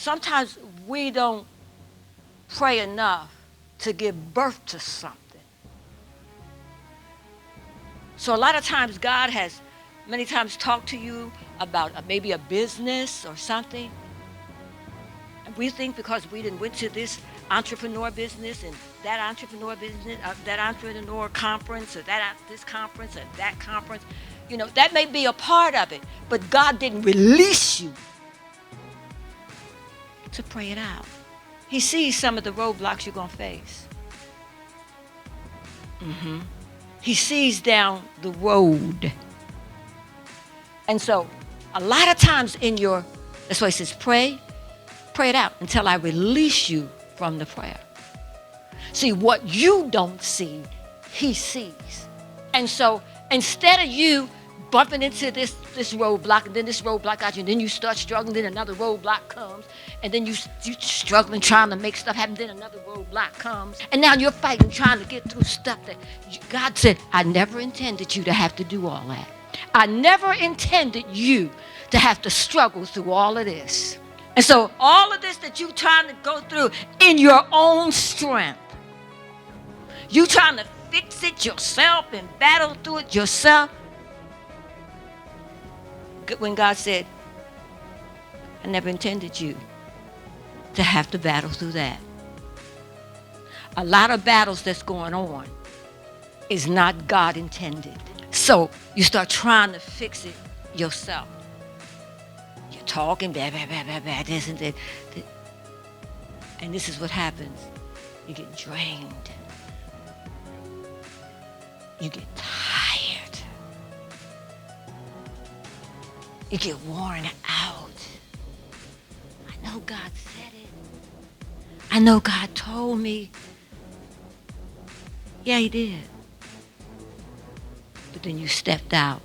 sometimes we don't pray enough to give birth to something. So a lot of times God has many times talked to you about maybe a business or something. And we think because we didn't went to this entrepreneur business and that entrepreneur business, that entrepreneur conference or this conference or that conference, that may be a part of it, but God didn't release you to pray it out. He sees some of the roadblocks you're going to face. He sees down the road. And so a lot of times that's why he says, pray it out until I release you from the prayer. See, what you don't see, he sees. And so instead of you bumping into this roadblock, and then this roadblock got you, and then you start struggling, then another roadblock comes, and then you struggling trying to make stuff happen, then another roadblock comes, and now you're fighting trying to get through stuff that God said, I never intended you to have to do all that. I never intended you to have to struggle through all of this. And so all of this that you're trying to go through in your own strength, you trying to fix it yourself and battle through it yourself, when God said, I never intended you to have to battle through that. A lot of battles that's going on is not God intended. So you start trying to fix it yourself. You're talking, blah, blah, blah, blah, blah, this and that. And this is what happens. You get drained. You get tired. You get worn out. I know God said it. I know God told me. Yeah, he did. But then you stepped out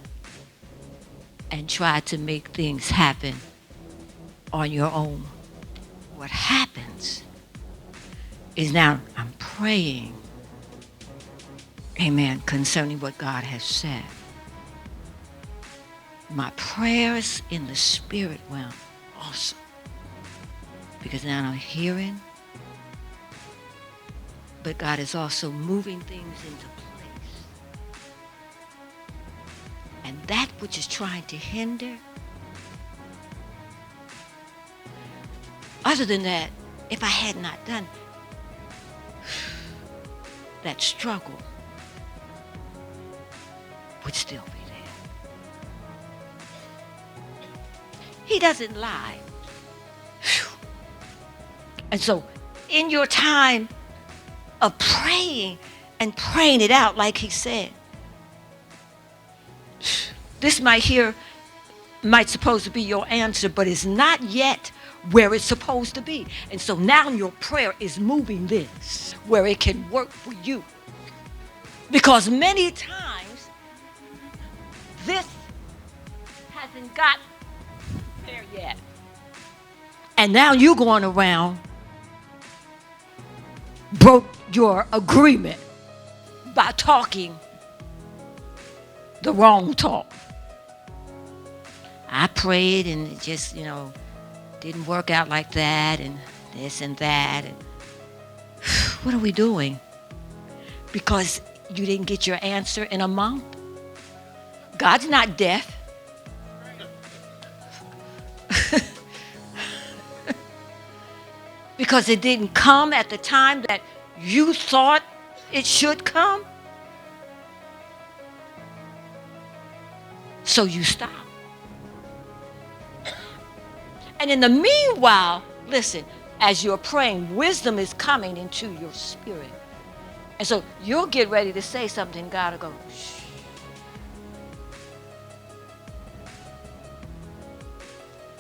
and tried to make things happen on your own. What happens is now I'm praying, amen, concerning what God has said. My prayers in the spirit realm also. Because now I'm hearing, but God is also moving things into place. And that which is trying to hinder, other than that, if I had not done that struggle would still be there. He doesn't lie. And so in your time of praying and praying it out like he said, this might supposed to be your answer, but it's not yet where it's supposed to be. And so now your prayer is moving this where it can work for you. Because many times this hasn't got there yet. And now you're going around broke your agreement by talking the wrong talk. I prayed and it just, didn't work out like that and this and that. And what are we doing? Because you didn't get your answer in a month? God's not deaf. Because it didn't come at the time that you thought it should come. So you stop. And in the meanwhile, listen, as you're praying, wisdom is coming into your spirit. And so you'll get ready to say something, God will go, shh.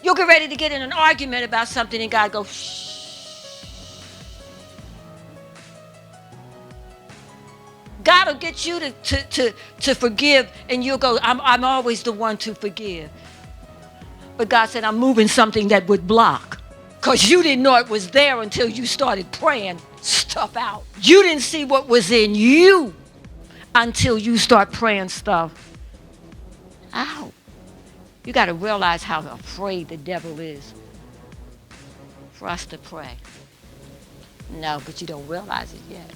You'll get ready to get in an argument about something and God goes, shh. God will get you to forgive and you'll go, I'm always the one to forgive. But God said, I'm moving something that would block. Because you didn't know it was there until you started praying stuff out. You didn't see what was in you until you start praying stuff out. You got to realize how afraid the devil is for us to pray. No, but you don't realize it yet.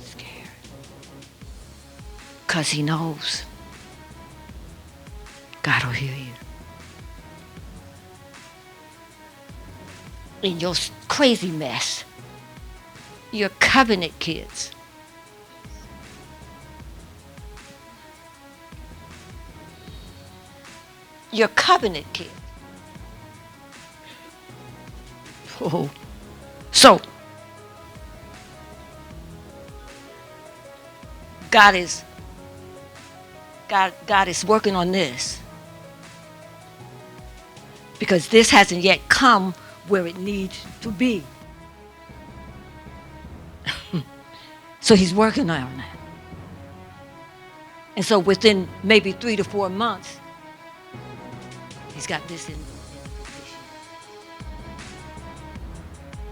Scared. Because he knows God will hear you. In your crazy mess, your covenant kids. Your covenant kids. Oh. So, God is working on this. Because this hasn't yet come where it needs to be. So he's working on that. And so within maybe 3 to 4 months, he's got this in position.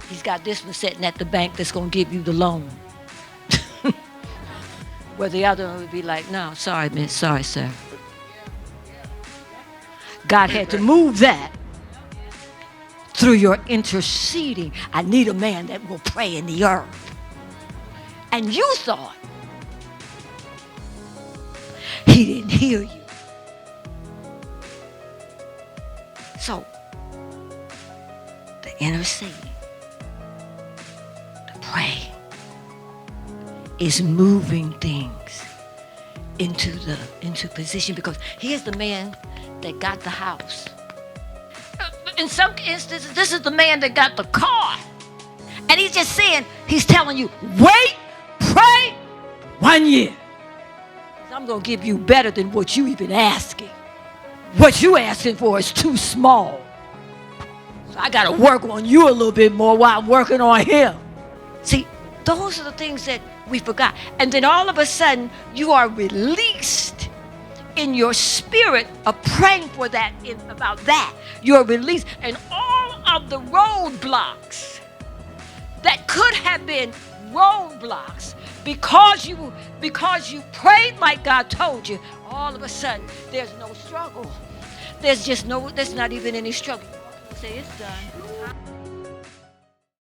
He's got this one sitting at the bank that's going to give you the loan. Where the other one would be like, no, sorry, miss, sorry, sir. God had to move that through your interceding. I need a man that will pray in the earth. And you thought he didn't hear you. So, the interceding, the praying, is moving things into position, because here's the man that got the house. In some instances, this is the man that got the car. And he's just saying, he's telling you, wait, pray 1 year. I'm going to give you better than what you even asking. What you asking for is too small. So I got to work on you a little bit more while I'm working on him. See, those are the things that we forgot. And then all of a sudden, you are released in your spirit of praying for that, about that. You're released. And all of the roadblocks that could have been roadblocks, because you prayed like God told you, all of a sudden, there's no struggle. There's not even any struggle. You say, it's done.